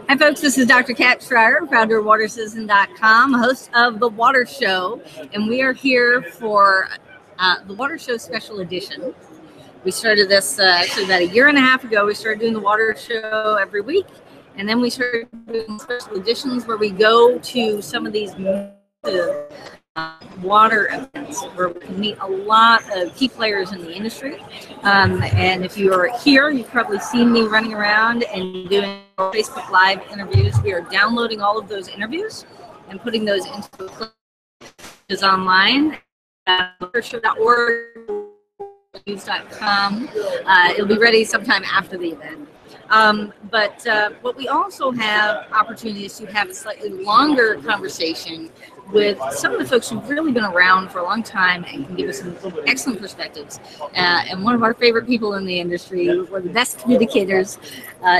Hi, folks. This is Dr. Kat Schreier, founder of WaterCitizen.com, host of The Water Show, and we are here for the Water Show Special Edition. We started this actually about a year and a half ago. We started doing The Water Show every week, and then we started doing special editions where we go to some of these water events where we can meet a lot of key players in the industry. And if you are here, you've probably seen me running around and doing Facebook Live interviews. We are downloading all of those interviews and putting those into the clips online at watershow.org, news.com. It'll be ready sometime after the event. But we also have opportunities to have a slightly longer conversation with some of the folks who've really been around for a long time and can give us some excellent perspectives. And one of our favorite people in the industry, one of the best communicators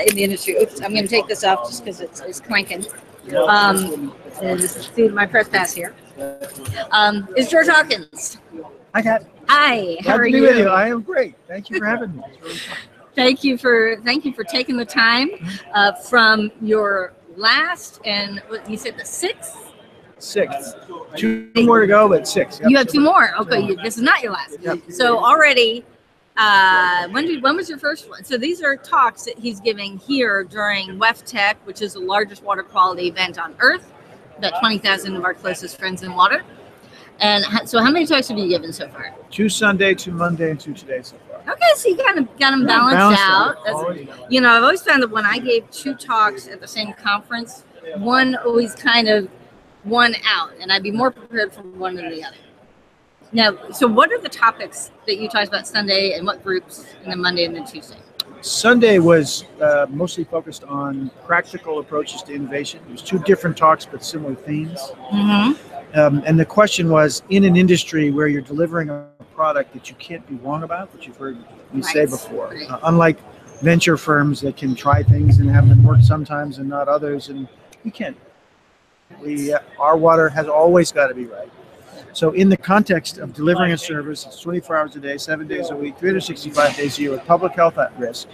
in the industry. Oops, I'm going to take this off just because it's clanking. Just see my press pass here. Is George Hawkins. Hi, Kat. Hi, how are you? Glad to be with you. I am great. Thank you for having me. It's really fun. Thank you for taking the time from your last, and what you said, the sixth. Two more to go, but six. Yep. You have two more. Okay, this is not your last. Yep. So already, when was your first one? So these are talks that he's giving here during WEF which is the largest water quality event on Earth. About 20,000 of our closest friends in water. And so how many talks have you given so far? 2 Sunday, 2 Monday, and 2 today so far. Okay, so you kind of got them balanced out. You know, I've always found that when I gave 2 talks at the same conference, one always kind of won out, and I'd be more prepared for one than the other. Now, so what are the topics that you talked about Sunday, and what groups, and then Monday and then Tuesday? Sunday was mostly focused on practical approaches to innovation. It was 2 different talks, but similar themes. Mm-hmm. And the question was, in an industry where you're delivering a product that you can't be wrong about, which you've heard me say before, unlike venture firms that can try things and have them work sometimes and not others, and you can't. Our water has always got to be right. So in the context of delivering a service, it's 24 hours a day, 7 days a week, 365 days a year with public health at risk,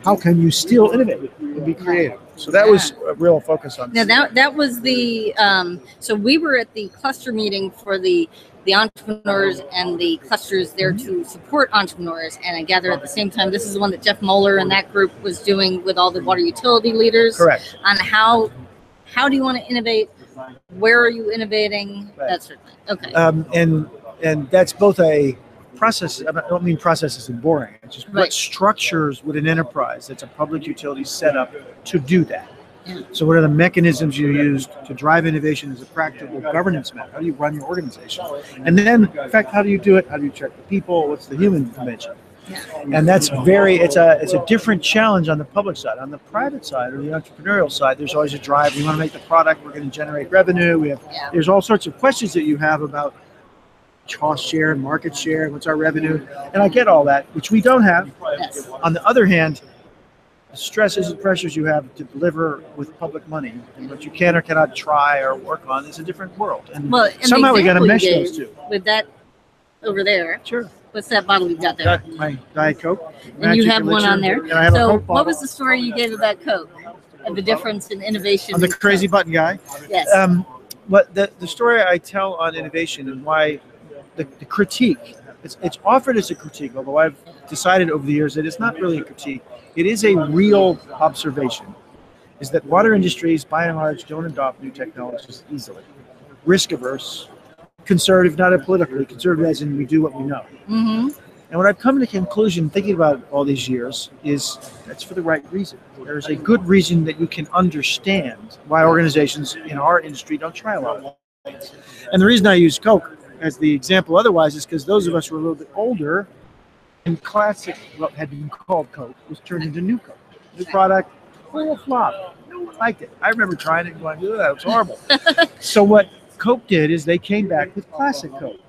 how can you still innovate and be creative? So that was a real focus on this. Now that was the, so we were at the cluster meeting for the entrepreneurs and the clusters there to support entrepreneurs. And I gather at the same time, this is the one that Jeff Moeller and that group was doing with all the water utility leaders. Correct. On how do you want to innovate? Where are you innovating? Right. That sort of thing. Okay. And that's both a process. I don't mean processes and boring. It's just what structures would an enterprise that's a public utility set up to do that. Yeah. So what are the mechanisms you use to drive innovation as a practical governance matter? How do you run your organization? And then, in fact, how do you do it? How do you check the people? What's the human dimension? Yeah. And that's it's a different challenge on the public side. On the private side or the entrepreneurial side, there's always a drive. We want to make the product. We're going to generate revenue. There's all sorts of questions that you have about cost share and market share. What's our revenue? And I get all that, which we don't have. Yes. On the other hand, the stresses and pressures you have to deliver with public money and what you can or cannot try or work on is a different world. And somehow we got to mesh those two. With that over there. Sure. What's that bottle you've got there? My Diet Coke. And you have one on there. So what was the story you gave about Coke? Of the difference in innovation? I'm the crazy button guy. Yes. What the story I tell on innovation and why the critique, it's offered as a critique, although I've decided over the years that it's not really a critique. It is a real observation, is that water industries, by and large, don't adopt new technologies easily. Risk averse. Conservative, not politically conservative, as in we do what we know. Mm-hmm. And what I've come to the conclusion, thinking about all these years, is that's for the right reason. There's a good reason that you can understand why organizations in our industry don't try a lot of things. And the reason I use Coke as the example otherwise is because those of us who are a little bit older, and classic, what had been called Coke, was turned into New Coke. New product, full flop. No one liked it. I remember trying it and going, that was horrible. So what Coke did is they came back with classic Coke.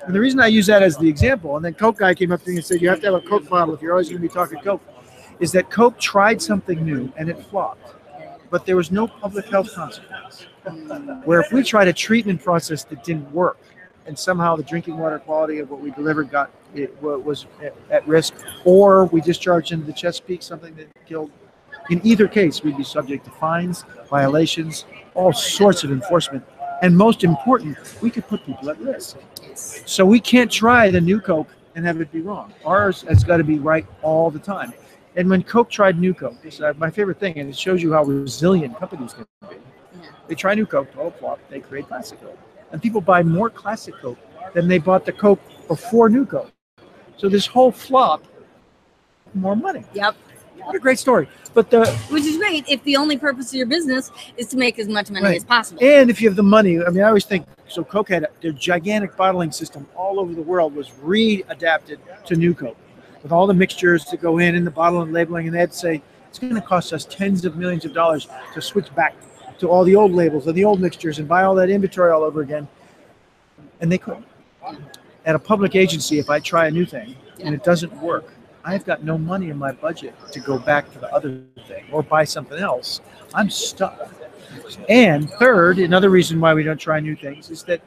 And the reason I use that as the example, and then Coke guy came up to me and said, you have to have a Coke bottle if you're always going to be talking Coke, is that Coke tried something new and it flopped. But there was no public health consequence. Where if we tried a treatment process that didn't work, and somehow the drinking water quality of what we delivered was at risk, or we discharged into the Chesapeake something that killed In either case, we'd be subject to fines, violations, all sorts of enforcement. And most important, we could put people at risk. So we can't try the new Coke and have it be wrong. Ours has got to be right all the time. And when Coke tried New Coke, this is my favorite thing, and it shows you how resilient companies can be. They try New Coke, total flop, they create Classic Coke. And people buy more Classic Coke than they bought the Coke before New Coke. So this whole flop, more money. Yep. What a great story. But which is great if the only purpose of your business is to make as much money as possible. And if you have the money, I mean, I always think, so Coke had their gigantic bottling system all over the world was readapted to New Coke with all the mixtures to go in the bottle and labeling. And they'd say, it's going to cost us tens of millions of dollars to switch back to all the old labels and the old mixtures and buy all that inventory all over again. And they couldn't. At a public agency, if I try a new thing and it doesn't work, I've got no money in my budget to go back to the other thing or buy something else. I'm stuck. And third, another reason why we don't try new things is that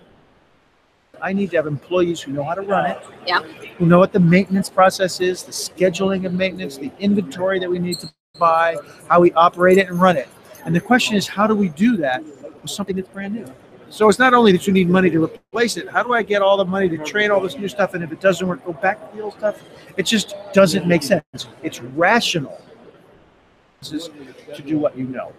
I need to have employees who know how to run it, who know what the maintenance process is, the scheduling of maintenance, the inventory that we need to buy, how we operate it and run it. And the question is, how do we do that with something that's brand new? So it's not only that you need money to replace it. How do I get all the money to train all this new stuff? And if it doesn't work, go back to the old stuff? It just doesn't make sense. It's rational to do what you know.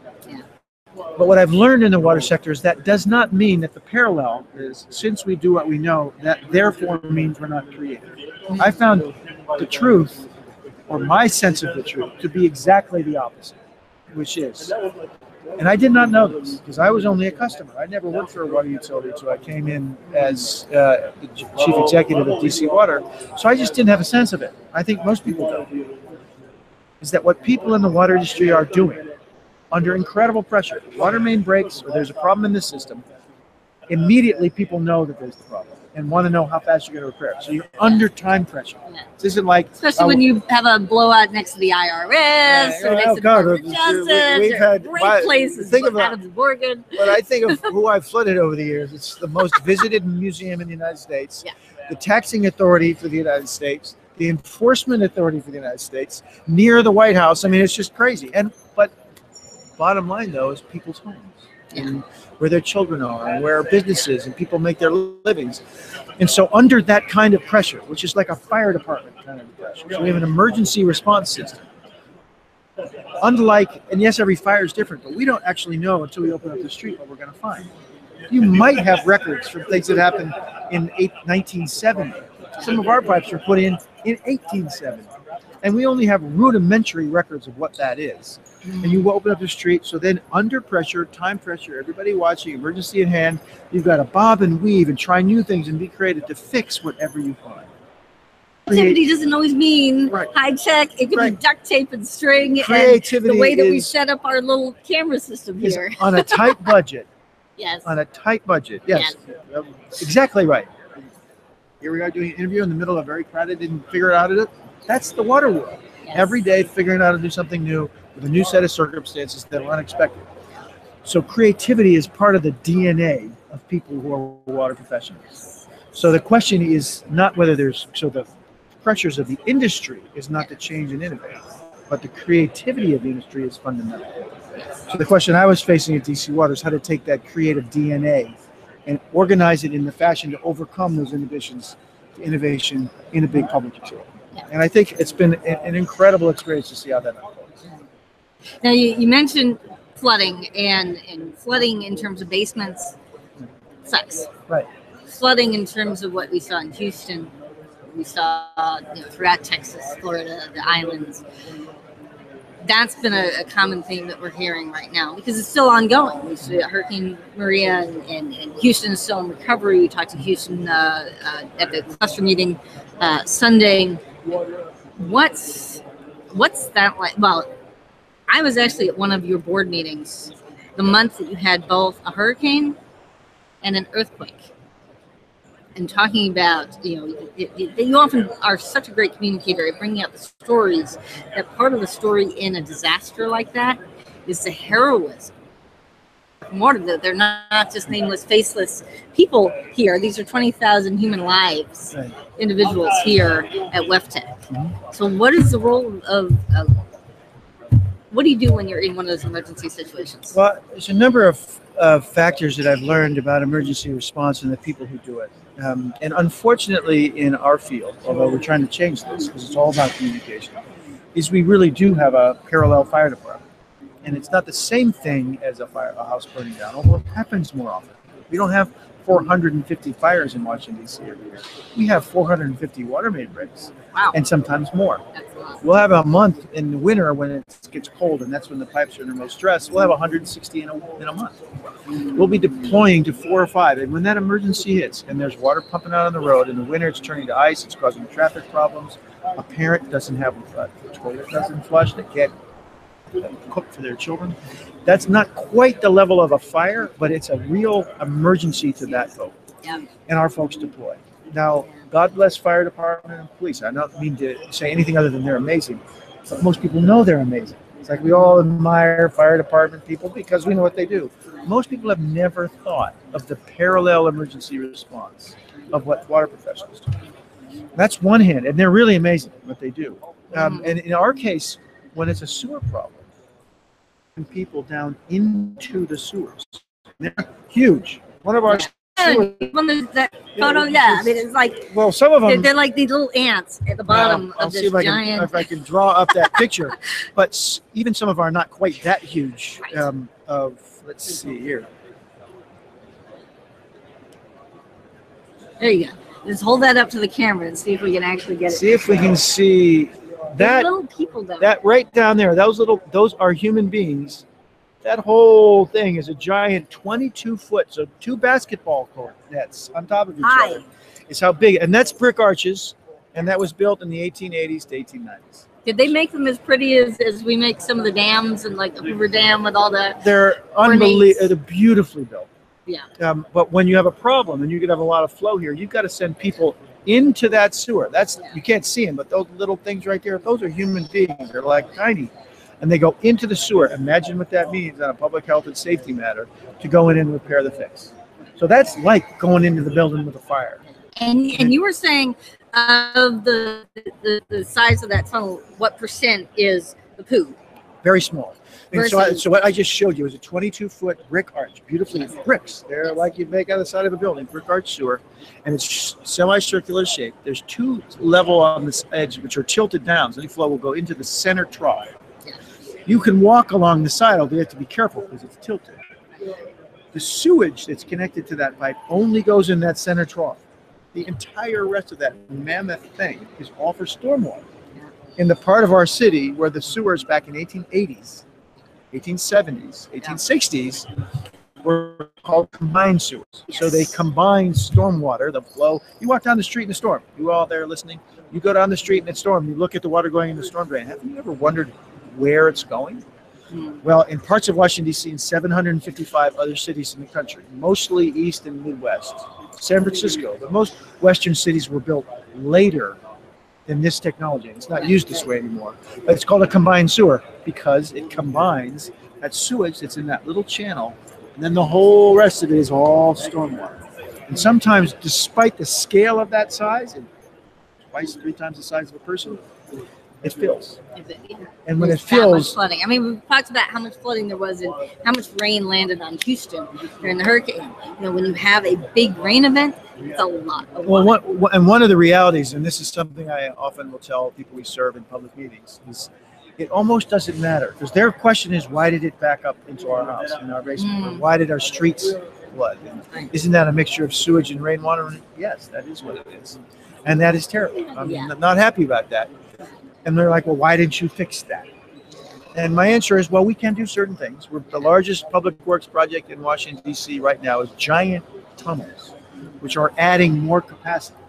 But what I've learned in the water sector is that does not mean that the parallel is, since we do what we know, that therefore means we're not creative. I found the truth, or my sense of the truth, to be exactly the opposite, which is, and I did not know this because I was only a customer. I never worked for a water utility until I came in as the chief executive of DC Water. So I just didn't have a sense of it. I think most people don't. Is that what people in the water industry are doing under incredible pressure? Water main breaks or there's a problem in the system. Immediately people know that there's the problem and want to know how fast you're going to repair it. So you're under time pressure. This isn't like... Especially when you have a blowout next to the IRS or next to the Department of Justice. We've had great places. Think of Adams Morgan. But I think of who I've flooded over the years. It's the most visited museum in the United States, the taxing authority for the United States, the enforcement authority for the United States, near the White House. I mean, it's just crazy. But bottom line, though, is people's homes. And where their children are and where businesses and people make their livings. And so under that kind of pressure, which is like a fire department kind of pressure, so we have an emergency response system. Unlike, and yes, every fire is different, but we don't actually know until we open up the street what we're going to find. You might have records from things that happened in 1970. Some of our pipes were put in 1870. And we only have rudimentary records of what that is. And you open up the street, so then under pressure, time pressure, everybody watching, emergency in hand, you've got to bob and weave and try new things and be creative to fix whatever you find. Creativity doesn't always mean high tech. It could be duct tape and string. Creativity and the way that we set up our little camera system here. On a tight budget. Yes. On a tight budget. Yes. Exactly right. Here we are doing an interview in the middle of a very crowded, didn't figure out how to do it. That's the water world. Every day figuring out how to do something new with a new set of circumstances that are unexpected. So creativity is part of the DNA of people who are water professionals. So the question is not whether there's, so the pressures of the industry is not to change and innovate, but the creativity of the industry is fundamental. So the question I was facing at DC Water is how to take that creative DNA and organize it in the fashion to overcome those inhibitions to innovation in a big public utility. And I think it's been an incredible experience to see how that unfolds. Now, you mentioned flooding, and flooding in terms of basements sucks. Right. Flooding in terms of what we saw in Houston, we saw throughout Texas, Florida, the islands. That's been a common theme that we're hearing right now because it's still ongoing. We see Hurricane Maria and Houston is still in recovery. We talked to Houston at the cluster meeting Sunday. What's that like? Well, I was actually at one of your board meetings the month that you had both a hurricane and an earthquake, and talking about you often are such a great communicator at bringing out the stories. That part of the story in a disaster like that is the heroism. More of that, they're not just nameless, faceless people here. These are 20,000 human lives, individuals here at WEFTEC. So what is the role of what do you do when you're in one of those emergency situations? Well, there's a number of factors that I've learned about emergency response and the people who do it. And unfortunately, in our field, although we're trying to change this because it's all about communication, is we really do have a parallel fire department. And it's not the same thing as a house burning down, although it happens more often. We don't have 450 fires in Washington, D.C. every year. We have 450 water main breaks, Wow. and sometimes more. We'll have a month in the winter when it gets cold, and that's when the pipes are under most stress. We'll have 160 in a month. We'll be deploying to 4 or 5, and when that emergency hits, and there's water pumping out on the road, in the winter it's turning to ice, it's causing traffic problems. A parent doesn't have the toilet doesn't flush, they can't cook for their children. That's not quite the level of a fire, but it's a real emergency to that folk. Yeah. And our folks deploy. Now, God bless fire department and police. I don't mean to say anything other than they're amazing, but most people know they're amazing. It's like we all admire fire department people because we know what they do. Most people have never thought of the parallel emergency response of what water professionals do. That's one hand, and they're really amazing what they do. And in our case, when it's a sewer problem, people down into the sewers. They're huge. One of our sewers, when there's that photo, yeah, I mean, it's like, well, some of them they're like these little ants at the bottom I'll of see this if giant. if I can draw up that picture. But even some of our not quite that huge. Let's see here. There you go. Just hold that up to the camera and see if we can actually get it. See if we can see that. Little people down That right down there. Those are human beings. That whole thing is a giant 22-foot, so 2 basketball court nets on top of each other. It's how big, and that's brick arches, and that was built in the 1880s to 1890s. Did they make them as pretty as we make some of the dams and like the Hoover Dam with all the? They're unbelievable. They're beautifully built. Yeah. But when you have a problem and you could have a lot of flow here, you've got to send people into that sewer. You can't see them, but those little things right there, those are human beings. They're like tiny. And they go into the sewer. Imagine what that means on a public health and safety matter to go in and repair the fix. So that's like going into the building with a fire. And you were saying of the size of that tunnel, what percent is the poo? Very small. And so what I just showed you is a 22-foot brick arch, beautifully bricks. They're like you'd make on the side of a building, brick arch sewer, and it's semicircular shape. There's 2 level on this edge which are tilted down, so any flow will go into the center trough. You can walk along the side, although you have to be careful because it's tilted. The sewage that's connected to that pipe only goes in that center trough. The entire rest of that mammoth thing is all for stormwater. In the part of our city where the sewers back in 1880s, 1870s, 1860s were called combined sewers. Yes. So they combine stormwater, the flow. You walk down the street in a storm. You all there listening? You go down the street in a storm. You look at the water going in the storm drain. Have you ever wondered where it's going? Well, in parts of Washington, D.C. and 755 other cities in the country, mostly East and Midwest, San Francisco, but most Western cities were built later than this technology. It's not used this way anymore. But it's called a combined sewer because it combines that sewage that's in that little channel, and then the whole rest of it is all stormwater. And sometimes, despite the scale of that size, and twice, 3 times the size of a person, it fills. And when it fills, flooding. I mean, we've talked about how much flooding there was and how much rain landed on Houston during the hurricane. You know, when you have a big rain event, it's a lot of water. Well, one of the realities, and this is something I often will tell people we serve in public meetings, is it almost doesn't matter. Because their question is, why did it back up into our house, in our basement? Or why did our streets flood? And isn't that a mixture of sewage and rainwater? Yes, that is what it is. And that is terrible. I'm not happy about that. And they're like, well, why didn't you fix that? And my answer is, well, we can do certain things. We're the largest public works project in Washington, D.C. right now is giant tunnels, which are adding more capacity.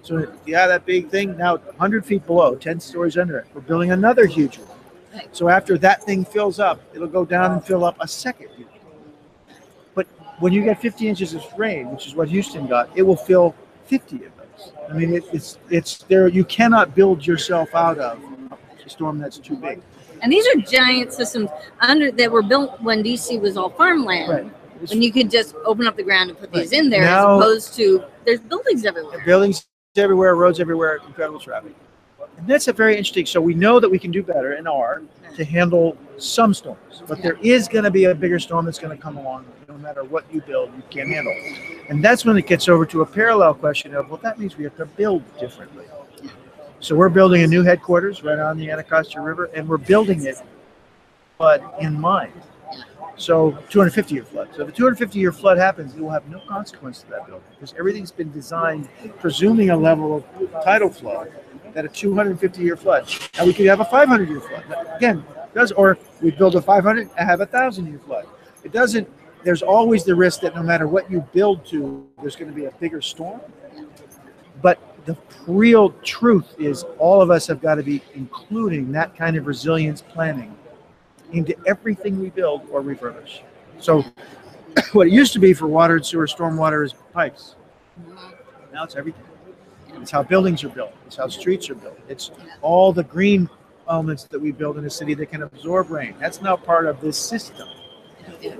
So yeah, that big thing, now 100 feet below, 10 stories under it, we're building another huge one. So after that thing fills up, it'll go down and fill up a second huge one. But when you get 50 inches of rain, which is what Houston got, it will fill 50 of those. I mean, it's there. You cannot build yourself out of a storm that's too big. And these are giant systems that were built when DC was all farmland. Right. When you could just open up the ground and put these in there, now, as opposed to there's buildings everywhere. Buildings everywhere, roads everywhere, incredible traffic. And that's a very interesting. So we know that we can do better and are. to handle some storms, but there is going to be a bigger storm that's going to come along. No matter what you build, you can't handle. And that's when it gets over to a parallel question of, well, that means we have to build differently. So we're building a new headquarters right on the Anacostia River, and we're building it, but in mind. So 250-year flood. So if a 250-year flood happens, it will have no consequence to that building because everything's been designed presuming a level of tidal flow that a 250-year flood. Now we could have a 500-year flood. Again, or we build a 500 and have a 1,000-year flood. It doesn't. There's always the risk that no matter what you build to, there's going to be a bigger storm. But the real truth is all of us have got to be including that kind of resilience planning into everything we build or refurbish. So what it used to be for water and sewer, stormwater is pipes. Now it's everything. It's how buildings are built. It's how streets are built. It's all the green elements that we build in a city that can absorb rain. That's now part of this system.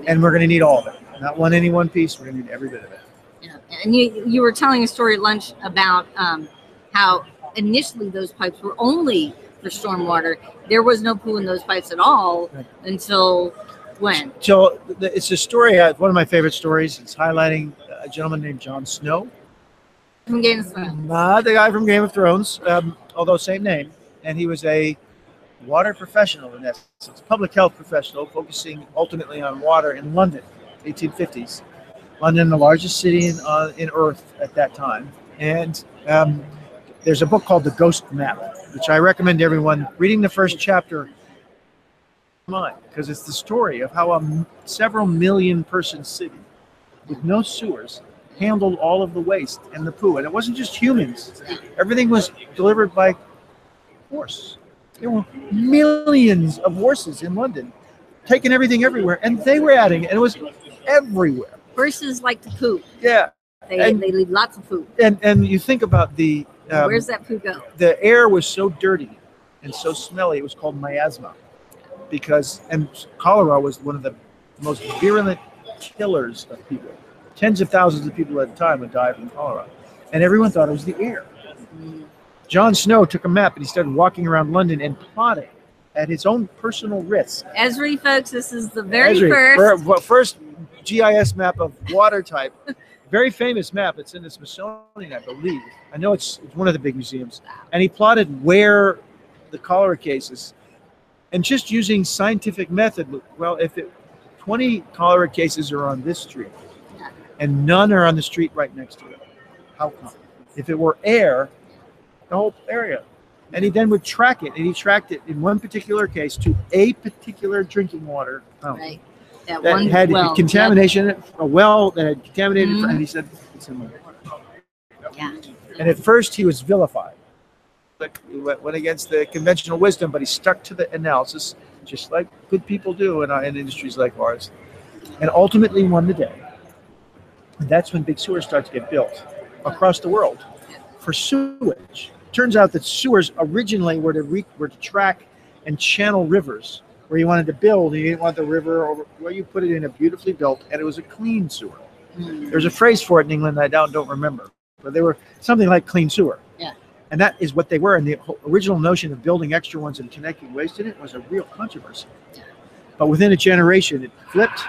And we're going to need all of it. Not any one piece. We're going to need every bit of it. Yeah. And you were telling a story at lunch about how initially those pipes were only for stormwater. There was no poo in those pipes at all until when? So it's a story, one of my favorite stories. It's highlighting a gentleman named Jon Snow. From Game of Thrones. The guy from Game of Thrones, although same name. And he was a water professional in essence, public health professional, focusing ultimately on water in London, 1850s. London, the largest city in Earth at that time. And there's a book called The Ghost Map, which I recommend to everyone reading the first chapter because it's the story of how a several million person city with no sewers handled all of the waste and the poo. And it wasn't just humans. Everything was delivered by horse. There were millions of horses in London taking everything everywhere, and they were adding it, and it was everywhere. Horses like to poop. Yeah. They leave lots of poop. And you think about the... where's that poo go? The air was so dirty and so smelly, it was called miasma. And cholera was one of the most virulent killers of people. Tens of thousands of people at a time would die from cholera. And everyone thought it was the air. Jon Snow took a map and he started walking around London and plotting at his own personal risk. Esri, folks, this is the very first GIS map of water type. Very famous map. It's in the Smithsonian, I believe. I know it's one of the big museums. And he plotted where the cholera cases, and just using scientific method. Well, if 20 cholera cases are on this street, and none are on the street right next to it, how come? If it were air, the whole area. And he then would track it, and he tracked it in one particular case to a particular drinking water fountain. Right. That had contamination, a well that had contaminated, and he said, it's in there. Yeah. And at first he was vilified. But he went against the conventional wisdom, but he stuck to the analysis, just like good people do in industries like ours, and ultimately won the day. And that's when big sewers start to get built across the world for sewage. Turns out that sewers originally were to track and channel rivers. Where you wanted to build, you didn't want the river over. Well, you put it in a beautifully built, and it was a clean sewer. There's a phrase for it in England I don't remember, but they were something like clean sewer. Yeah. And that is what they were. And the original notion of building extra ones and connecting waste in it was a real controversy. Yeah. But within a generation, it flipped.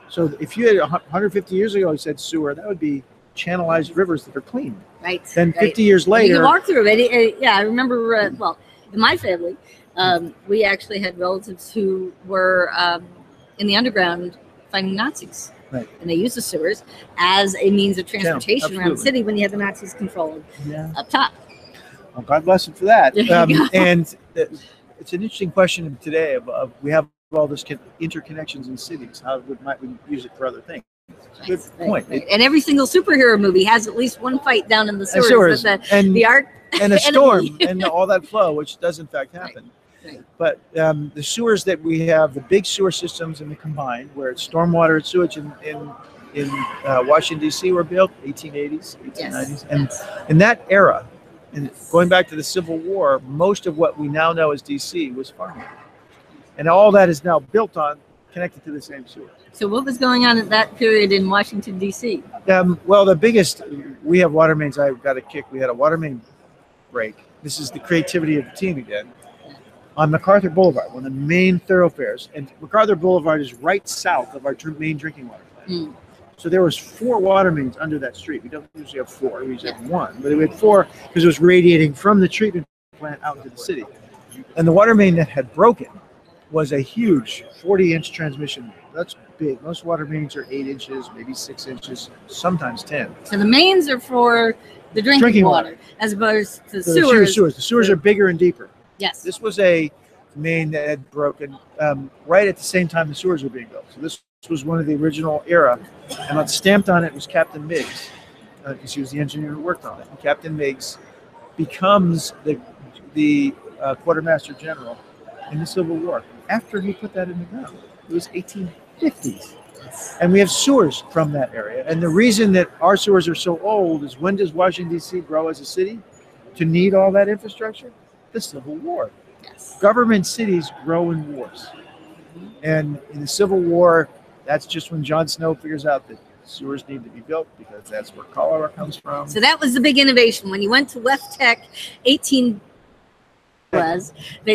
So if you had 150 years ago, you said sewer, that would be channelized rivers that are clean. Right. Then 50 years later, you can walk through it. Yeah, I remember. In my family. We actually had relatives who were in the underground fighting Nazis. Right. And they used the sewers as a means of transportation around the city when you had the Nazis controlled up top. Well, God bless them for that. And it's an interesting question today of we have all this interconnections in cities. How might we use it for other things? Good point. Right. And every single superhero movie has at least one fight down in the sewers. The arc and a storm and all that flow, which does in fact happen. Right. But the sewers that we have, the big sewer systems and the combined, where it's stormwater and sewage in Washington, D.C. were built, 1880s, 1890s. And in that era, and going back to the Civil War, most of what we now know as D.C. was farmland. And all that is now built on, connected to the same sewer. So what was going on at that period in Washington, D.C.? Well, the biggest, we have water mains. I got a kick. We had a water main break. This is the creativity of the team again. on MacArthur Boulevard, one of the main thoroughfares. And MacArthur Boulevard is right south of our main drinking water plant. So there was 4 water mains under that street. We don't usually have 4, we usually have 1. But we had 4 because it was radiating from the treatment plant out into the city. And the water main that had broken was a huge 40-inch transmission main. That's big. Most water mains are 8 inches, maybe 6 inches, sometimes 10. So the mains are for the drinking water, as opposed to sewers. The sewers are bigger and deeper. Yes. This was a main that had broken right at the same time the sewers were being built. So this was one of the original era, and what stamped on it was Captain Miggs, because he was the engineer who worked on it. And Captain Miggs becomes the quartermaster general in the Civil War after he put that in the ground. It was 1850s. And we have sewers from that area. And the reason that our sewers are so old is, when does Washington, D.C. grow as a city to need all that infrastructure? The Civil War. Yes. Government cities grow in wars. And in the Civil War, that's just when Jon Snow figures out that sewers need to be built, because that's where cholera comes from. So that was the big innovation. When you went to West Tech, they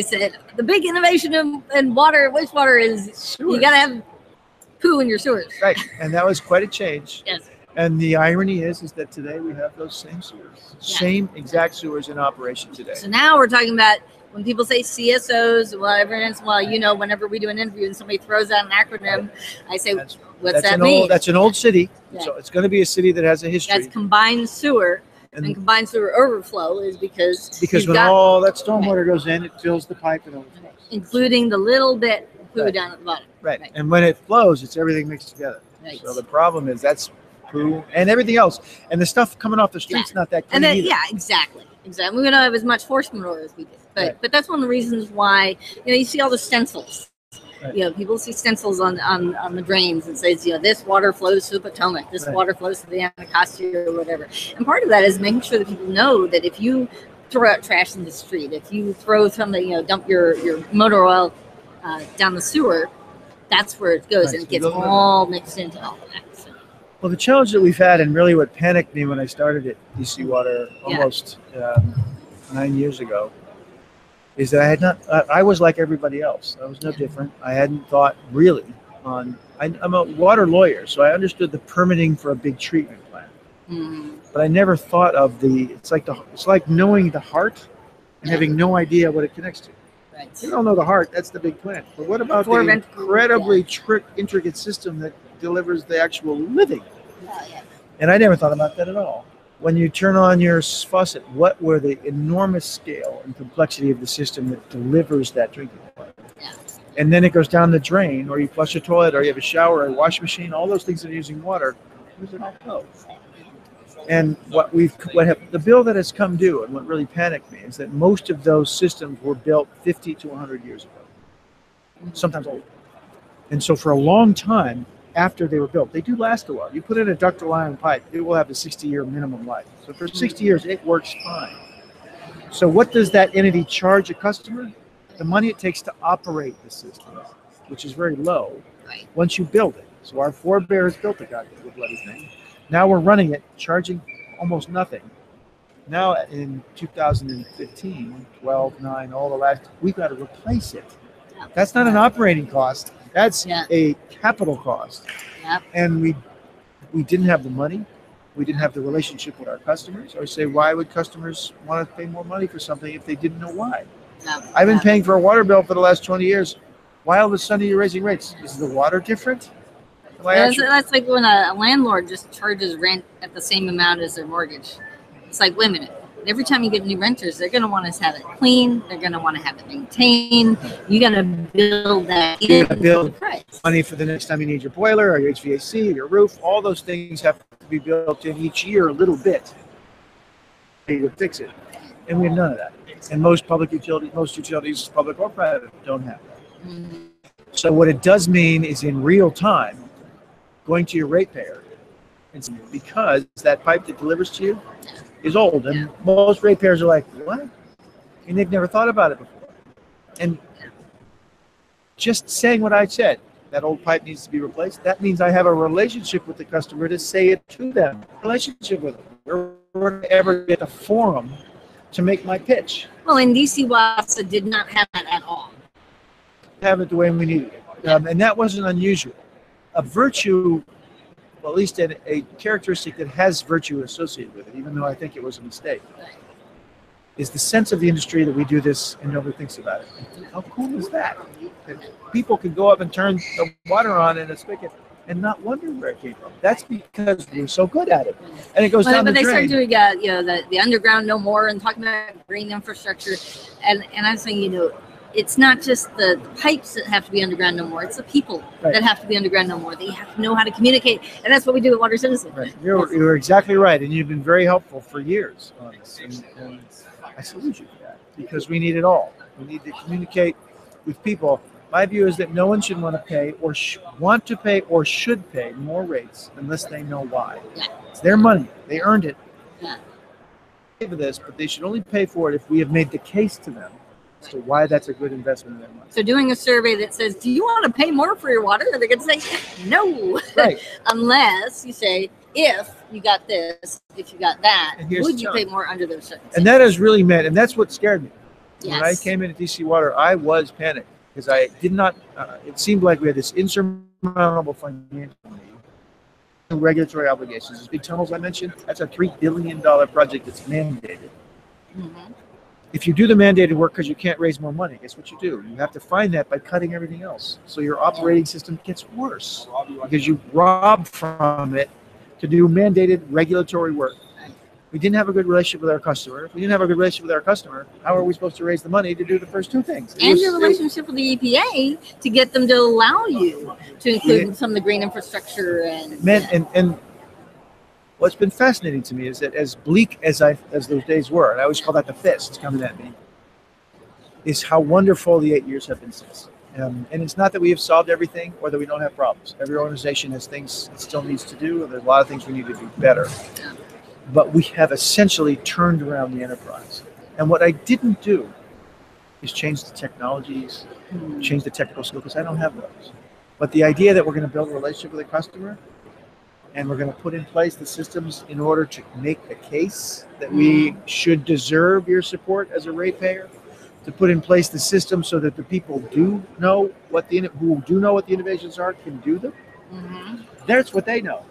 said the big innovation in wastewater is sewers. You got to have poo in your sewers. Right, and that was quite a change. Yes. And the irony is that today we have those same sewers, same exact sewers in operation today. So now we're talking about, when people say CSOs, well, every once in a while, whenever we do an interview and somebody throws out an acronym, I say, what's that mean? That's an old city, so it's going to be a city that has a history. That's combined sewer, and combined sewer overflow is because when all that stormwater goes in, it fills the pipe and overflows, including the little bit poo down at the bottom. Right, and when it flows, it's everything mixed together. Right. So the problem is that's poo and everything else, and the stuff coming off the street's not that clean either. Exactly. We don't have as much force manure as we did. But that's one of the reasons why you see all the stencils. Right. People see stencils on the drains and says, this water flows to the Potomac, this water flows to the Anacostia, or whatever. And part of that is making sure that people know that if you throw out trash in the street, if you throw something, dump your motor oil down the sewer, that's where it goes, and it gets all mixed into all of that. So. Well, the challenge that we've had, and really what panicked me when I started at DC Water almost 9 years ago, is that I was like everybody else. I was no different. I hadn't thought really on, I'm a water lawyer, so I understood the permitting for a big treatment plant. But I never thought of it's like knowing the heart and having no idea what it connects to. Right. You don't know the heart, that's the big plant. But what about the incredibly intricate system that delivers the actual living? And I never thought about that at all. When you turn on your faucet, what were the enormous scale and complexity of the system that delivers that drinking water? And then it goes down the drain, or you flush a toilet, or you have a shower, or a wash machine, all those things that are using water, where does it all go? And the bill that has come due, and what really panicked me, is that most of those systems were built 50 to 100 years ago, sometimes older. And so for a long time, after they were built, they do last a while. You put in a ductile iron pipe, it will have a 60-year minimum life. So for 60 years, it works fine. So what does that entity charge a customer? The money it takes to operate the system, which is very low, once you build it. So our forebears built the goddamn bloody thing. Now we're running it, charging almost nothing. Now in 2015, 12, 9, all the last, we've got to replace it. That's not an operating cost. That's a capital cost. And we didn't have the money. We didn't have the relationship with our customers. I say, why would customers want to pay more money for something if they didn't know why? I've been paying for a water bill for the last 20 years. Why all of a sudden are you raising rates? Is the water different? That's like when a landlord just charges rent at the same amount as their mortgage. It's like, wait a minute. Every time you get new renters, they're going to want to have it clean. They're going to want to have it maintained. You got to build that in. You got to build money for the next time you need your boiler or your HVAC or your roof. All those things have to be built in each year a little bit to fix it. And we have none of that. And most utilities, public or private, don't have that. So what it does mean is, in real time, going to your ratepayer, it's because that pipe that delivers to you is old, and most ratepayers are like, what? And they've never thought about it before. And just saying what I said, that old pipe needs to be replaced, that means I have a relationship with the customer to say it to them. Relationship with them. We're ever get a forum to make my pitch. Well, and DC Wassa did not have that at all. Have it the way we needed it. And that wasn't unusual. A virtue, well, at least a characteristic that has virtue associated with it, even though I think it was a mistake, is the sense of the industry that we do this and nobody thinks about it. How cool is that? That people can go up and turn the water on in a spigot and not wonder where it came from. That's because we're so good at it. And it goes down the drain. But they started doing the underground no more and talking about green infrastructure. And I'm saying, it's not just the pipes that have to be underground no more. It's the people that have to be underground no more. They have to know how to communicate. And that's what we do at Water Citizen. Right. You're exactly right. And you've been very helpful for years on this. And I salute you for that, because we need it all. We need to communicate with people. My view is that no one should want to pay or should pay more rates unless they know why. Yeah. It's their money. They earned it. Yeah. They pay for this, but they should only pay for it if we have made the case to them as to why that's a good investment in their money. So doing a survey that says, do you want to pay more for your water? They're going to say, no. Right. Unless you say, if you got this, if you got that, would you pay more under those circumstances? And that has really meant, and that's what scared me. Yes. When I came into DC Water, I was panicked because I did not, it seemed like we had this insurmountable financial need, regulatory obligations. These big tunnels I mentioned, that's a $3 billion project that's mandated. Mm-hmm. If you do the mandated work because you can't raise more money, guess what you do? You have to find that by cutting everything else. So your operating system gets worse because you rob from it to do mandated regulatory work. We didn't have a good relationship with our customer. If we didn't have a good relationship with our customer, how are we supposed to raise the money to do the first two things? And your relationship with the EPA to get them to allow you to include some of the green infrastructure and what's been fascinating to me is that as bleak as those days were, and I always call that the fist coming at me, is how wonderful the 8 years have been since. And it's not that we have solved everything or that we don't have problems. Every organization has things it still needs to do, and there's a lot of things we need to do better. But we have essentially turned around the enterprise. And what I didn't do is change the technologies, change the technical skill, because I don't have those. But the idea that we're going to build a relationship with a customer and we're going to put in place the systems in order to make the case that we should deserve your support as a ratepayer, to put in place the system so that the people who do know what the innovations are can do them. Mm-hmm. That's what they know.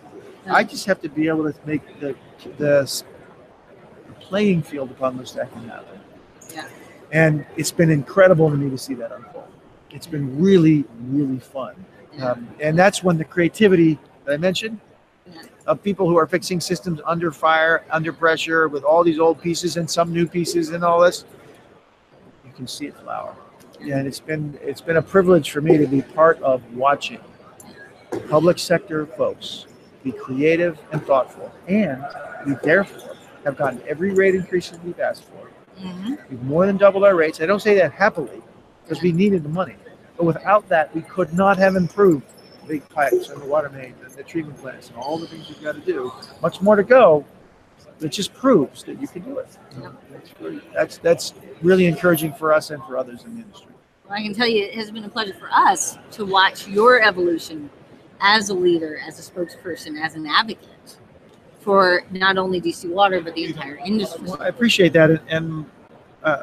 I just have to be able to make the playing field upon which that can happen. Yeah. And it's been incredible to me to see that unfold. It's been really, really fun. Yeah. And that's when the creativity that I mentioned of people who are fixing systems under fire, under pressure, with all these old pieces and some new pieces and all this, you can see it flower. And it's been a privilege for me to be part of watching public sector folks be creative and thoughtful, and we therefore have gotten every rate increase that we've asked for. Mm-hmm. We've more than doubled our rates. I don't say that happily because we needed the money, but without that, we could not have improved the big pipes and the water mains and the treatment plants and all the things you've got to do. Much more to go. It just proves that you can do it. That's really encouraging for us and for others in the industry. Well, I can tell you, it has been a pleasure for us to watch your evolution as a leader, as a spokesperson, as an advocate for not only DC Water, but the entire industry. Well, I appreciate that. And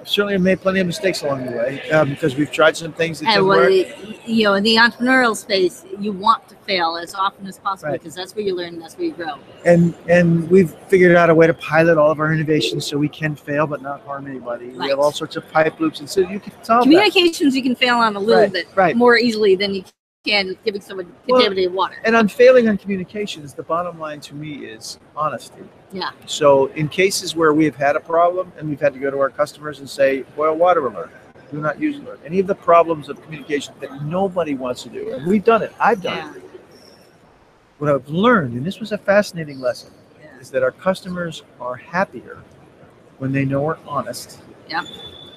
certainly have made plenty of mistakes along the way because we've tried some things that didn't work. In the entrepreneurial space, you want to fail as often as possible because that's where you learn and that's where you grow. And we've figured out a way to pilot all of our innovations so we can fail but not harm anybody. Right. We have all sorts of pipe loops, and so you can solve communications. You can fail on a little bit more easily than you can giving someone contaminated water. And on failing on communications, the bottom line to me is honesty. Yeah. So in cases where we have had a problem and we've had to go to our customers and say, boil water alert, do not use alert, any of the problems of communication that nobody wants to do, and we've done it, I've done it. What I've learned, and this was a fascinating lesson, is that our customers are happier when they know we're honest. Yeah.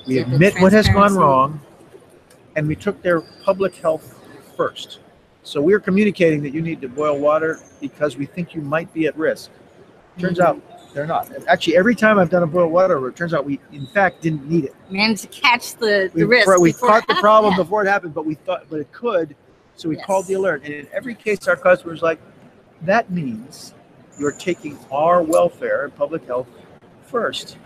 We admit what has gone wrong, and we took their public health first. So we're communicating that you need to boil water because we think you might be at risk. Turns out they're not. Actually, every time I've done a boil water, it turns out we, in fact, didn't need it. Managed to catch the risk. We caught the problem before it happened, but we thought, but it could. So we called the alert. And in every case, our customers like, that means you're taking our welfare and public health first.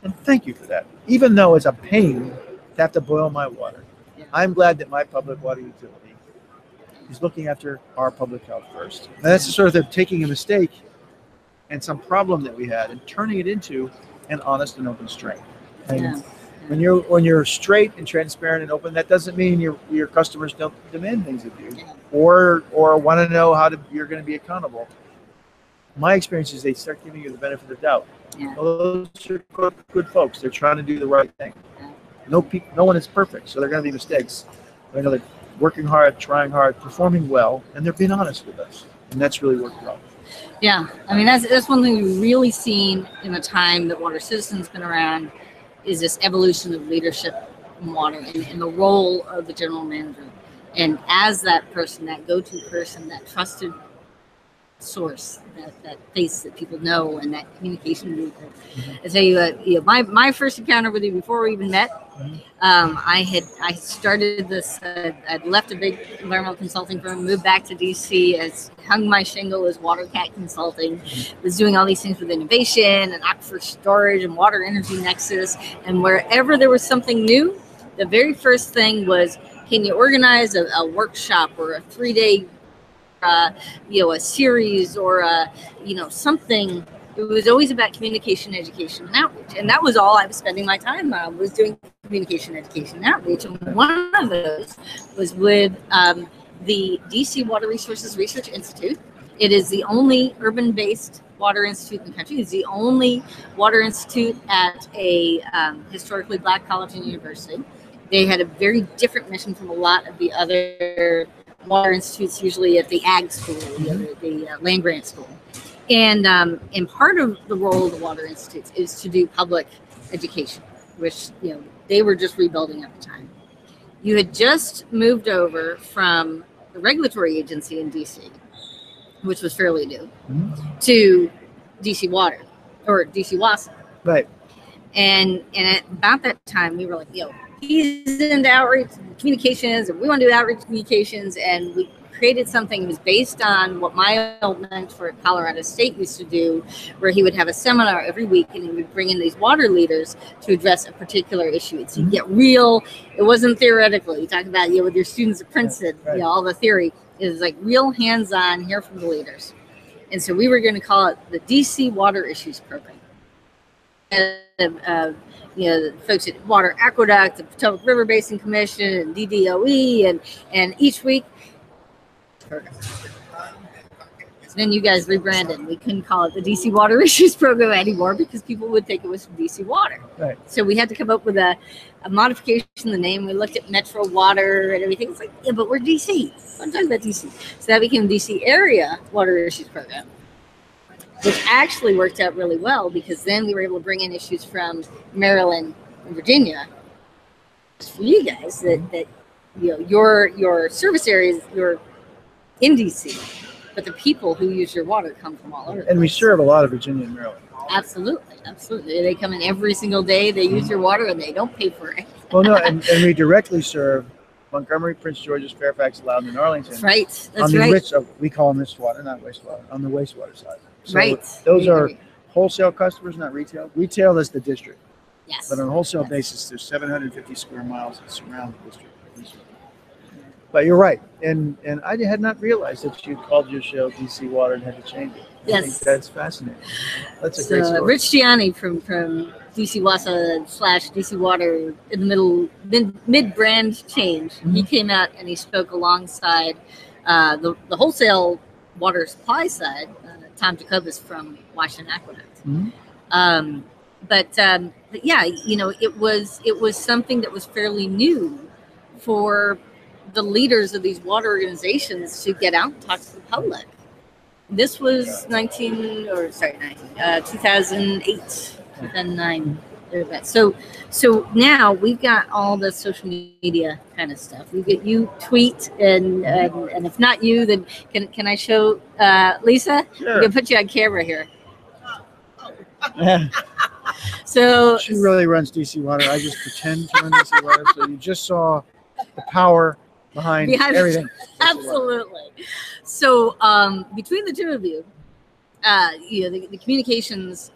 And thank you for that. Even though it's a pain to have to boil my water, I'm glad that my public water utility is looking after our public health first. And that's sort of taking a mistake and some problem that we had and turning it into an honest and open straight. And Yeah. when you're straight and transparent and open, that doesn't mean your customers don't demand things of you or want to know you're going to be accountable. My experience is they start giving you the benefit of the doubt. Yeah. Well, those are good folks. They're trying to do the right thing. No one is perfect, so they're going to be mistakes. I know they're working hard, trying hard, performing well, and they're being honest with us, and that's really worked well. Yeah, I mean that's one thing we've really seen in the time that Water Citizen's been around is this evolution of leadership in water and the role of the general manager, and as that person, that go-to person, that trusted source, that face that people know, and that communication vehicle. I tell you, my first encounter with you before we even met, I started this. I'd left a big environmental consulting firm, moved back to DC, hung my shingle as WaterCat Consulting, was doing all these things with innovation and aquifer storage and water energy nexus, and wherever there was something new, the very first thing was, can you organize a workshop or a 3-day a series or something. It was always about communication, education, and outreach, and that was all I was spending my time on, was doing communication, education, and outreach. And one of those was with the DC Water Resources Research Institute. It is the only urban-based water institute in the country. It's the only water institute at a historically Black college and university. They had a very different mission from a lot of the other water institutes, usually at the ag school, the land grant school. And part of the role of the water institutes is to do public education, which they were just rebuilding at the time. You had just moved over from the regulatory agency in DC, which was fairly new, to DC Water, or DC WASA. Right. And at about that time, we were like, he's into outreach communications, and we want to do outreach communications, and we created something that was based on what my old mentor at Colorado State used to do, where he would have a seminar every week, and he would bring in these water leaders to address a particular issue. So you get real. It wasn't theoretical. You talk about with your students at Princeton, right. All the theory is like real hands-on, hear from the leaders. And so we were going to call it the DC Water Issues Program. The folks at Water Aqueduct, the Potomac River Basin Commission, and DDOE, and each week. Then you guys rebranded. We couldn't call it the DC Water Issues Program anymore because people would think it was from DC Water. Right. So we had to come up with a modification of the name. We looked at Metro Water and everything. It's like, but we're DC. I'm talking about DC. So that became DC Area Water Issues Program, which actually worked out really well because then we were able to bring in issues from Maryland and Virginia. For you guys, that your service areas, you're in DC, but the people who use your water come from all over. And we serve a lot of Virginia and Maryland. Absolutely. They come in every single day. They use your water, and they don't pay for it. Well, no, and we directly serve Montgomery, Prince George's, Fairfax, Loudoun, and Arlington. That's right. That's right. We call them mist water, not wastewater. On the wastewater side. So right. Those are wholesale customers, not retail. Retail is the district. Yes. But on a wholesale basis, there's 750 square miles that surround the district. But you're right, and I had not realized that you called your show DC Water and had to change it. I think that's fascinating. That's a great story. Rich Gianni from DC WASA / DC Water in the middle mid-brand change. He came out and he spoke alongside the wholesale water supply side, Tom Jacobus from Washington Aqueduct. But yeah, it was something that was fairly new for the leaders of these water organizations to get out and talk to the public. This was 2008, 2009. So now we've got all the social media kind of stuff. We get you tweet, and if not you, then can I show Lisa? Sure. We can put you on camera here. So she really runs DC Water. I just pretend to run DC Water. So you just saw the power behind everything. Absolutely. So between the two of you, the communications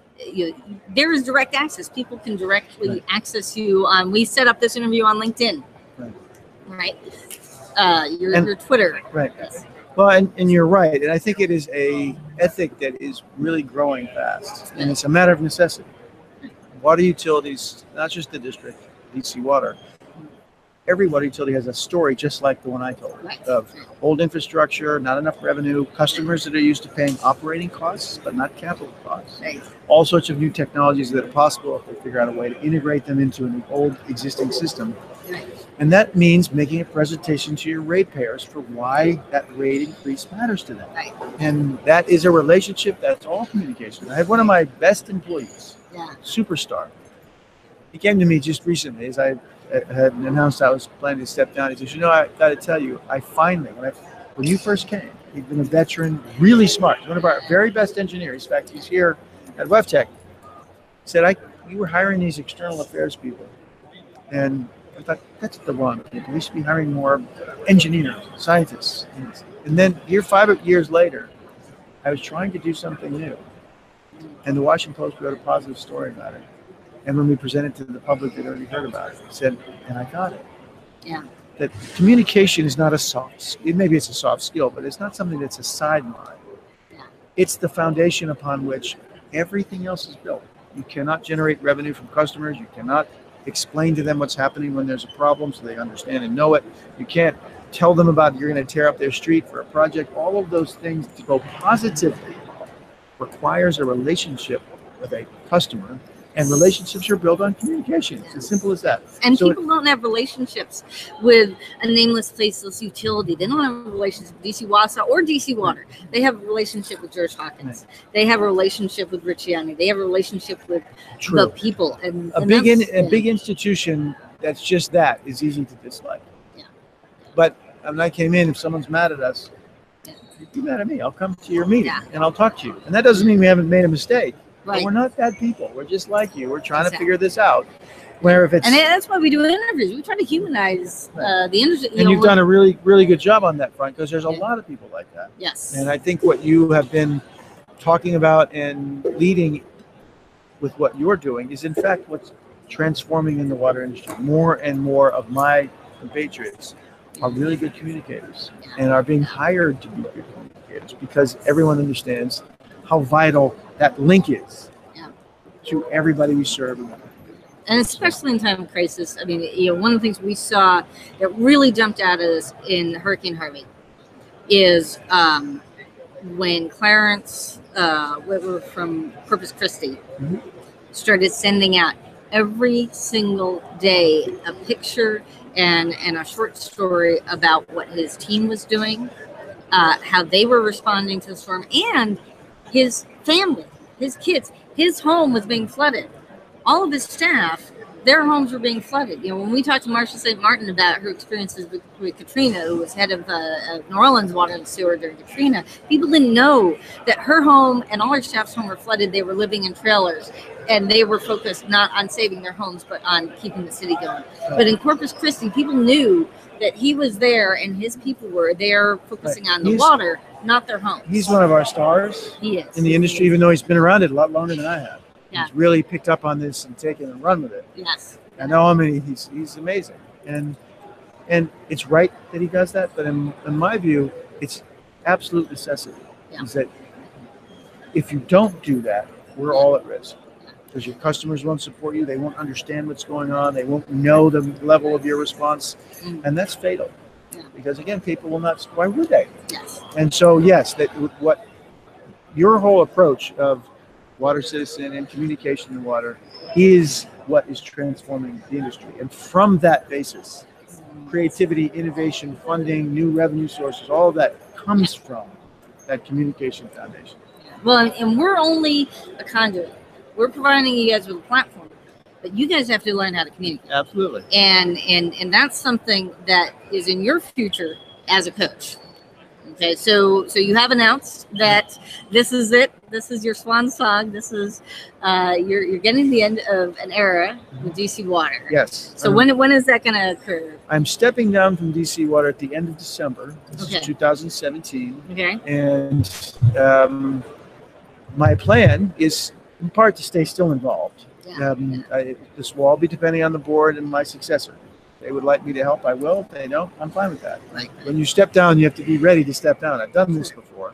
there is direct access. People can directly access you. We set up this interview on LinkedIn, right? Your Twitter. Right. Yes. Well, and you're right. And I think it is a ethic that is really growing fast. And it's a matter of necessity. Water utilities, not just the district, DC Water, every water utility has a story just like the one I told, of old infrastructure, not enough revenue, customers that are used to paying operating costs, but not capital costs. All sorts of new technologies that are possible if they figure out a way to integrate them into an old existing system. And that means making a presentation to your ratepayers for why that rate increase matters to them. And that is a relationship, that's all communication. I had one of my best employees, superstar. He came to me just recently as I had announced I was planning to step down. He says, I got to tell you, I finally, when you first came, he'd been a veteran, really smart, one of our very best engineers. In fact, he's here at WebTech. He said, you were hiring these external affairs people. And I thought, that's the wrong people. We should be hiring more engineers, scientists. And then 5 years later, I was trying to do something new. And the Washington Post wrote a positive story about it. And when we presented to the public, they'd already heard about it. He said, and I got it. Yeah. That communication is not a soft skill. Maybe it's a soft skill, but it's not something that's a sideline. Yeah. It's the foundation upon which everything else is built. You cannot generate revenue from customers. You cannot explain to them what's happening when there's a problem so they understand and know it. You can't tell them about you're going to tear up their street for a project. All of those things to go positively requires a relationship with a customer. And relationships are built on communication. It's as simple as that. And so people don't have relationships with a nameless, faceless utility. They don't have a relationship with DC Wasa or DC Water. They have a relationship with George Hawkins. They have a relationship with Ricciani. They have a relationship with the people. And a big institution that's just that is easy to dislike. Yeah. But when I came in, if someone's mad at us, you're mad at me. I'll come to your meeting and I'll talk to you. And that doesn't mean we haven't made a mistake. Right. But we're not bad people. We're just like you. We're trying to figure this out. Where if it's and that's why we do interviews. We try to humanize the industry. And you've done a really, really good job on that front because there's a lot of people like that. Yes. And I think what you have been talking about and leading with what you're doing is in fact what's transforming in the water industry. More and more of my compatriots are really good communicators and are being hired to be good communicators because everyone understands how vital that link is to everybody we serve. And especially in time of crisis, I mean, one of the things we saw that really jumped out at us in Hurricane Harvey is when Clarence Whitwer from Corpus Christi started sending out every single day a picture and a short story about what his team was doing, how they were responding to the storm, and his family, his kids, his home was being flooded. All of his staff, their homes were being flooded. When we talked to Marcia St. Martin about her experiences with Katrina, who was head of New Orleans Water and Sewer during Katrina, people didn't know that her home and all her staff's home were flooded. They were living in trailers, and they were focused not on saving their homes, but on keeping the city going. But in Corpus Christi, people knew that he was there and his people were there focusing on the water, not their homes. He's one of our stars in the industry, even though he's been around it a lot longer than I have. Yeah. He's really picked up on this and taken and run with it. Yes. I know him, and he's amazing. And it's right that he does that, but in my view, it's absolute necessity. Yeah. Is that if you don't do that, we're all at risk. Because your customers won't support you, they won't understand what's going on, they won't know the level of your response, and that's fatal. Yeah. Because again, people will not. Why would they? Yes. And so, yes, that what your whole approach of water citizen and communication in water is what is transforming the industry. And from that basis, creativity, innovation, funding, new revenue sources, all of that comes from that communication foundation. Well, and we're only a conduit. We're providing you guys with a platform, but you guys have to learn how to communicate. Absolutely. And that's something that is in your future as a coach. Okay, so you have announced that this is it. This is your swan song. This is you're getting the end of an era with DC Water. Yes. So when is that going to occur? I'm stepping down from DC Water at the end of December. This is 2017. Okay. And my plan is in part to stay still involved. Yeah. This will all be depending on the board and my successor. If they would like me to help, I will. If they don't, I'm fine with that. Right. When you step down, you have to be ready to step down. I've done this before,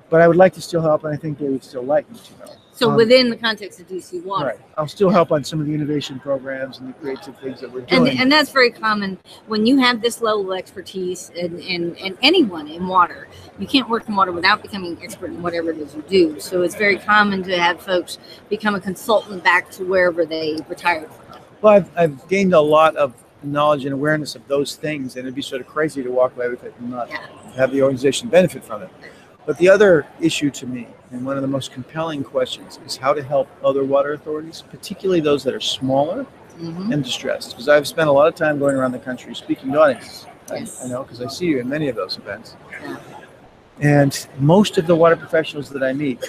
but I would like to still help, and I think they would still like me to help. So within the context of DC Water. Right. I'll still help on some of the innovation programs and the creative things that we're doing. And that's very common when you have this level of expertise and anyone in water. You can't work in water without becoming an expert in whatever it is you do. So it's very common to have folks become a consultant back to wherever they retired from. Well, I've gained a lot of knowledge and awareness of those things, and it'd be sort of crazy to walk away with it and not have the organization benefit from it. But the other issue to me, and one of the most compelling questions, is how to help other water authorities, particularly those that are smaller and distressed. Because I've spent a lot of time going around the country speaking to audiences. Yes. I know, because I see you in many of those events. Yeah. And most of the water professionals that I meet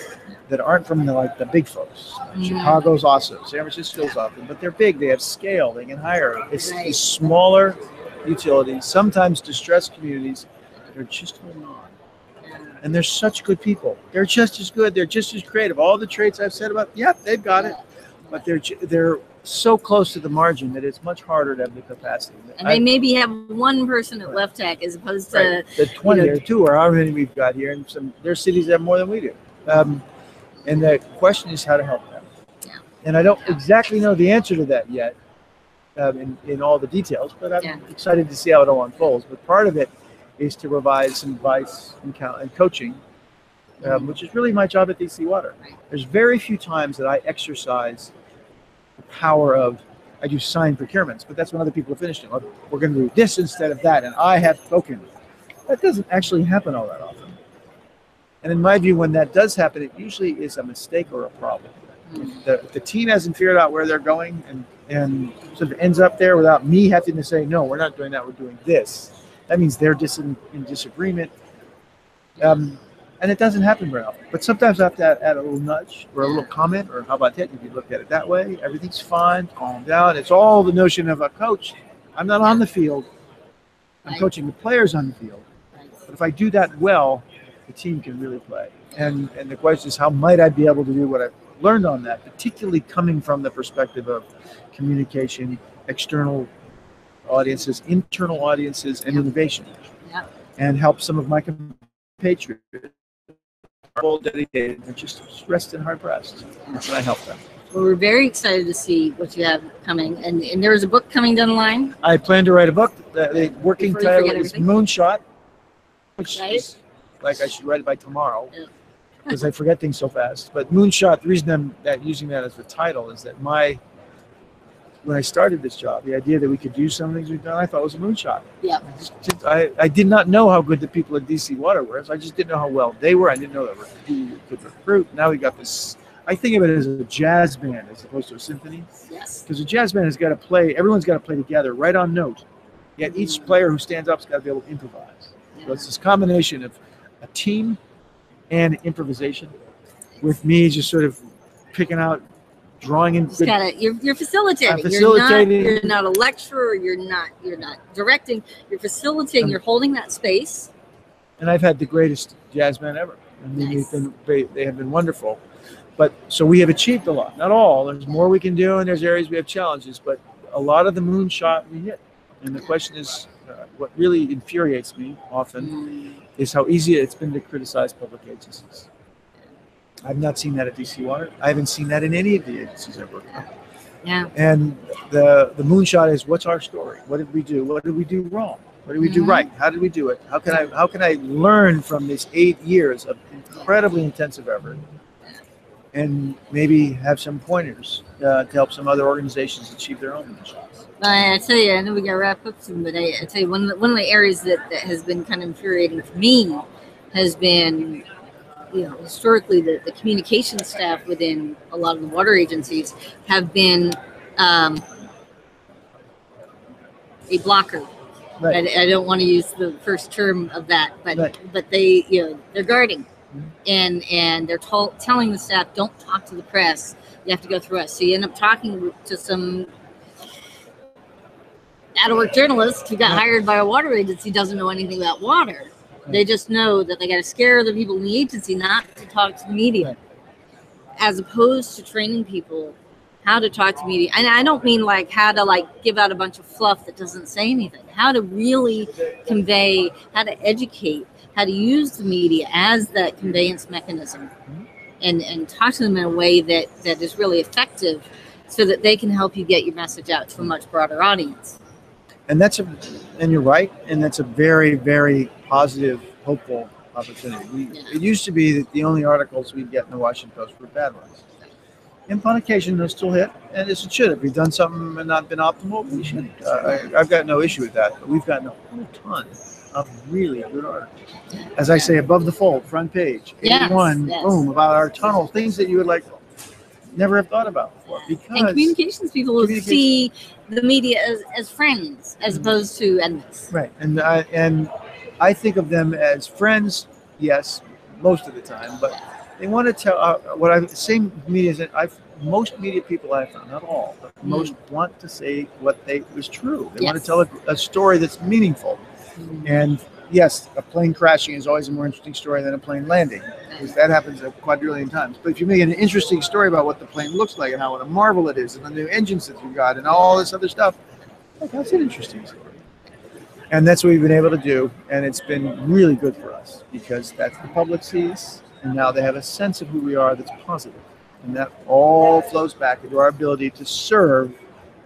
that aren't from the big folks, Chicago's awesome, San Francisco's awesome, but they're big, they have scale, they can hire. It's these smaller utilities, sometimes distressed communities, they're just holding on. And they're such good people. They're just as good. They're just as creative. All the traits I've said about, they've got it. But they're so close to the margin that it's much harder to have the capacity. And they maybe have one person at Left Tech as opposed to the 20 or 2 or how many we've got here. And their cities have more than we do. And the question is how to help them. Yeah. And I don't exactly know the answer to that yet in all the details, but I'm excited to see how it all unfolds. But part of it is to provide some advice and coaching, which is really my job at DC Water. There's very few times that I exercise the power of, I do signed procurements, but that's when other people have finished it. We're going to do this instead of that, and I have spoken. That doesn't actually happen all that often. And in my view, when that does happen, it usually is a mistake or a problem. If the team hasn't figured out where they're going and sort of ends up there without me having to say, no, we're not doing that, we're doing this. That means they're in disagreement. And it doesn't happen very often. But sometimes I have to add a little nudge or a little comment, or how about that? If you look at it that way, everything's fine, calm down. It's all the notion of a coach. I'm not on the field. I'm coaching the players on the field. But if I do that well, the team can really play. And the question is, how might I be able to do what I've learned on that, particularly coming from the perspective of communication, external audiences, internal audiences, and innovation, and help some of my compatriots all dedicated and just stressed and hard pressed. That's when I help them. Well, we're very excited to see what you have coming, and there's a book coming down the line. I plan to write a book. The working title is Moonshot, which is like I should write it by tomorrow because I forget things so fast. But Moonshot, the reason I'm using that as the title is that when I started this job, the idea that we could do some things we've done, I thought was a moonshot. Yeah. I did not know how good the people at DC Water were. So I just didn't know how well they were. I didn't know that we could recruit. Now we got this. I think of it as a jazz band as opposed to a symphony. Yes. Because a jazz band has got to play. Everyone's got to play together, right on note. Yet each player who stands up has got to be able to improvise. So it's this combination of a team and improvisation, with me just sort of picking out. Drawing in, you're facilitating. You're not a lecturer. You're not directing. You're facilitating. You're holding that space. And I've had the greatest jazz band ever. I mean, they have been wonderful. But so we have achieved a lot. Not all. There's more we can do, and there's areas we have challenges. But a lot of the moonshot we hit. And the question is, what really infuriates me often is how easy it's been to criticize public agencies. I've not seen that at DC Water. I haven't seen that in any of the agencies I've worked on. Yeah. And the moonshot is, what's our story? What did we do? What did we do wrong? What did we do right? How did we do it? How can I learn from this 8 years of incredibly intensive effort, and maybe have some pointers to help some other organizations achieve their own moonshots? I tell you, I know we got to wrap up soon, but I tell you, one of the areas that has been kind of infuriating for me has been, historically, the communication staff within a lot of the water agencies have been a blocker. Right. I don't want to use the first term of that, but they, they're guarding, and they're telling the staff, don't talk to the press. You have to go through us. So you end up talking to some out-of-work journalist who got hired by a water agency, doesn't know anything about water. They just know that they got to scare the people in the agency not to talk to the media. as opposed to training people how to talk to media. And I don't mean like how to like give out a bunch of fluff that doesn't say anything, how to really convey, how to educate, how to use the media as that conveyance mechanism, and talk to them in a way that is really effective so that they can help you get your message out to a much broader audience. And and you're right, and that's a very, very positive, hopeful opportunity. It used to be that the only articles we'd get in the Washington Post were bad ones. And on occasion, they'll still hit, and as it should. If we've done something and not been optimal, we should. I've got no issue with that, but we've gotten a whole ton of really good articles. As I say, above the fold, front page, 81, boom, about our tunnel, things that you would like never have thought about before. Because and communications people will see the media as friends as opposed to enemies. Right, and I think of them as friends, yes, most of the time, but they want to tell what I same media is that most media people I've found, not all, but most want to say what was true. They want to tell a story that's meaningful. And yes, a plane crashing is always a more interesting story than a plane landing, because that happens a quadrillion times. But if you make an interesting what about what the plane looks like and what a marvel it is and the new engines that you've got and all this other stuff, that's an interesting story. And that's what we've been able to do, and it's been really good for us because that's the public sees, and now they have a sense of who we are that's positive. And that all flows back into our ability to serve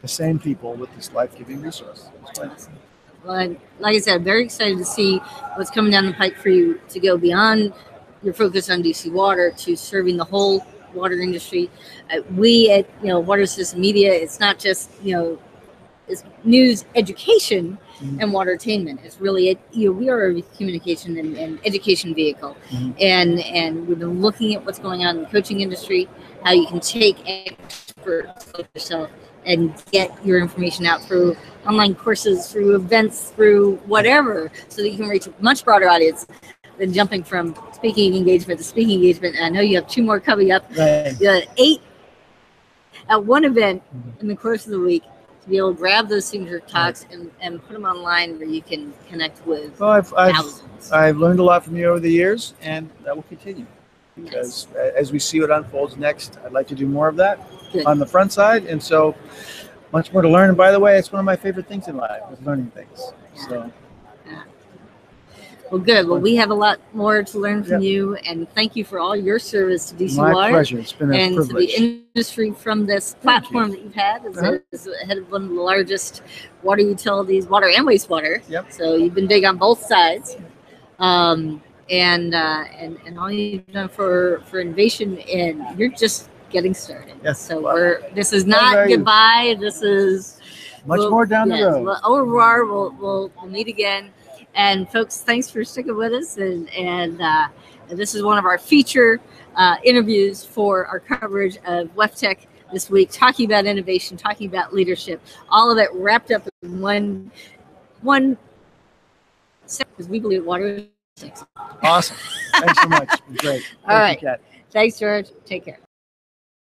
the same people with this life-giving resource. Well, like I said, I'm very excited to see what's coming down the pike for you to go beyond your focus on DC Water to serving the whole water industry. We at Water System Media, it's not just it's news, education, and watertainment. It's really we are a communication and education vehicle, and we've been looking at what's going on in the coaching industry, how you can take experts like yourself and get your information out through online courses, through events, through whatever, so that you can reach a much broader audience than jumping from speaking engagement to speaking engagement. And I know you have 2 more coming up. Right. You had 8 at one event in the course of the week to be able to grab those signature talks and put them online where you can connect with thousands. I've learned a lot from you over the years, and that will continue. Because as we see what unfolds next, I'd like to do more of that on the front side. And so much more to learn. And by the way, it's one of my favorite things in life, is learning things. So. Well, good. Well, we have a lot more to learn from you, and thank you for all your service to DC Water. My pleasure. It's been a privilege. And to the industry from this platform that you've had as head of one of the largest water utilities, water and wastewater. Yep. So you've been big on both sides. And all you've done for innovation, and you're just getting started. Yes. So this is not goodbye. This is much more down the road. We'll meet again. And folks, thanks for sticking with us. And this is one of our feature interviews for our coverage of WEFTEC this week, talking about innovation, talking about leadership, all of it wrapped up in one because we believe water is sexy. Awesome. Thanks so much. Great. All right. Thanks, George. Take care.